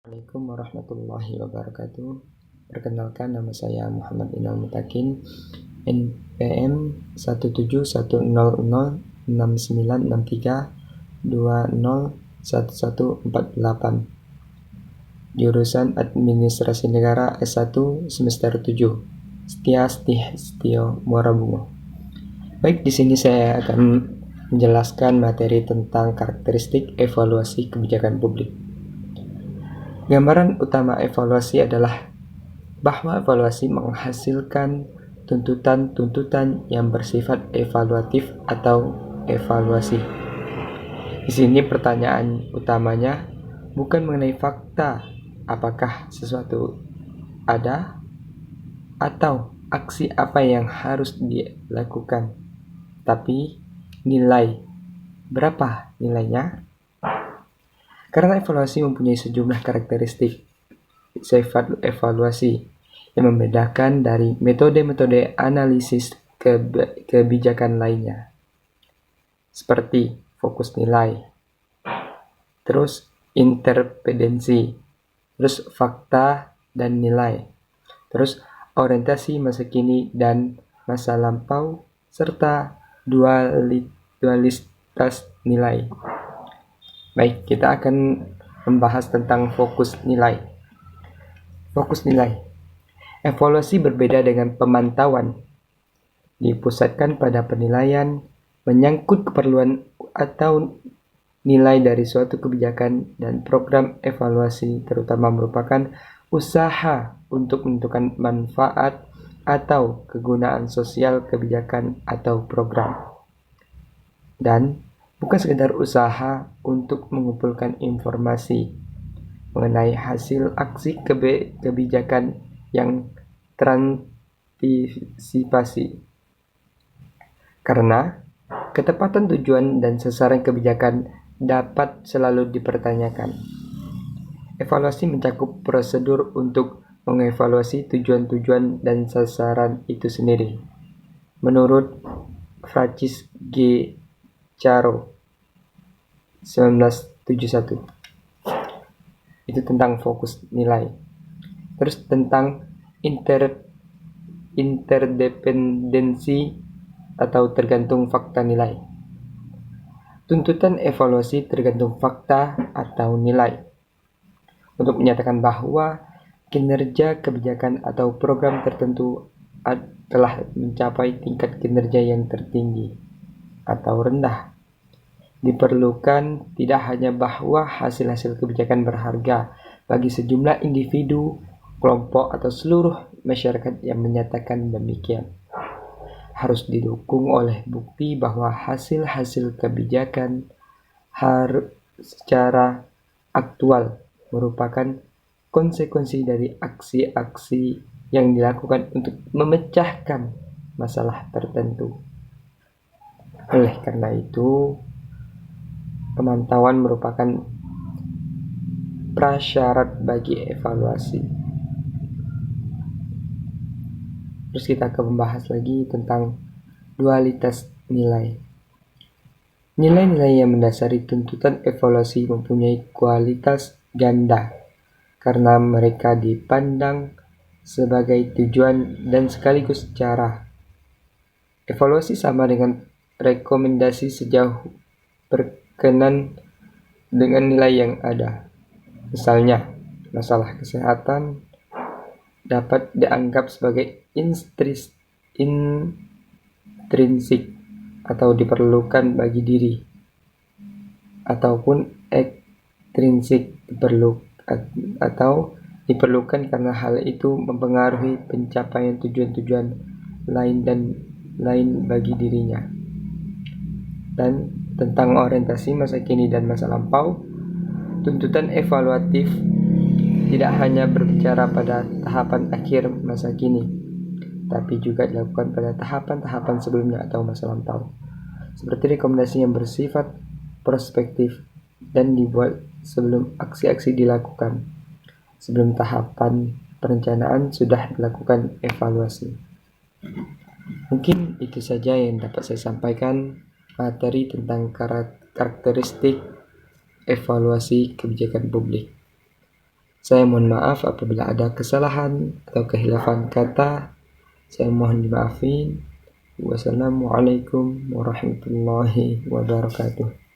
Assalamualaikum warahmatullahi wabarakatuh. Perkenalkan, nama saya Muhammad Inal Mutakin, NPM 171006963201148, jurusan Administrasi Negara S1 semester 7, Setio Muara Bungo. Baik, di sini saya akan menjelaskan materi tentang karakteristik evaluasi kebijakan publik. Gambaran utama evaluasi adalah bahwa evaluasi menghasilkan tuntutan-tuntutan yang bersifat evaluatif atau evaluasi. Di sini pertanyaan utamanya bukan mengenai fakta, apakah sesuatu ada atau aksi apa yang harus dilakukan, tapi nilai. Berapa nilainya? Karena evaluasi mempunyai sejumlah karakteristik sifat evaluasi yang membedakan dari metode-metode analisis kebijakan lainnya, seperti fokus nilai, terus interpretensi, terus fakta dan nilai, terus orientasi masa kini dan masa lampau, serta dualitas nilai. Baik, kita akan membahas tentang fokus nilai. Fokus nilai. Evaluasi berbeda dengan pemantauan. Dipusatkan pada penilaian, menyangkut keperluan atau nilai dari suatu kebijakan dan program. Evaluasi terutama merupakan usaha untuk menentukan manfaat atau kegunaan sosial kebijakan atau program. Dan bukan sekedar usaha untuk mengumpulkan informasi mengenai hasil aksi kebijakan yang terantisipasi. Karena ketepatan tujuan dan sasaran kebijakan dapat selalu dipertanyakan. Evaluasi mencakup prosedur untuk mengevaluasi tujuan-tujuan dan sasaran itu sendiri. Menurut Francis G. Charo 1971, itu tentang fokus nilai. Terus tentang interdependensi atau tergantung fakta nilai. Tuntutan evaluasi tergantung fakta atau nilai untuk menyatakan bahwa kinerja kebijakan atau program tertentu telah mencapai tingkat kinerja yang tertinggi atau rendah. Diperlukan tidak hanya bahwa hasil-hasil kebijakan berharga bagi sejumlah individu, kelompok, atau seluruh masyarakat yang menyatakan demikian. Harus didukung oleh bukti bahwa hasil-hasil kebijakan secara aktual merupakan konsekuensi dari aksi-aksi yang dilakukan untuk memecahkan masalah tertentu. Oleh karena itu, pemantauan merupakan prasyarat bagi evaluasi. Terus kita akan membahas lagi tentang dualitas nilai. Nilai-nilai yang mendasari tuntutan evaluasi mempunyai kualitas ganda karena mereka dipandang sebagai tujuan dan sekaligus cara. Evaluasi sama dengan rekomendasi sejauh berkenan dengan nilai yang ada. Misalnya, masalah kesehatan dapat dianggap sebagai intrinsik atau diperlukan bagi diri, ataupun ekstrinsik atau diperlukan karena hal itu mempengaruhi pencapaian tujuan-tujuan lain bagi dirinya. Dan tentang orientasi masa kini dan masa lampau, tuntutan evaluatif tidak hanya berbicara pada tahapan akhir masa kini, tapi juga dilakukan pada tahapan-tahapan sebelumnya atau masa lampau, seperti rekomendasi yang bersifat prospektif dan dibuat sebelum aksi-aksi dilakukan. Sebelum tahapan perencanaan sudah dilakukan evaluasi. Mungkin itu saja yang dapat saya sampaikan materi tentang karakteristik evaluasi kebijakan publik. Saya mohon maaf apabila ada kesalahan atau kehilafan kata. Saya mohon dimaafin. Wassalamualaikum warahmatullahi wabarakatuh.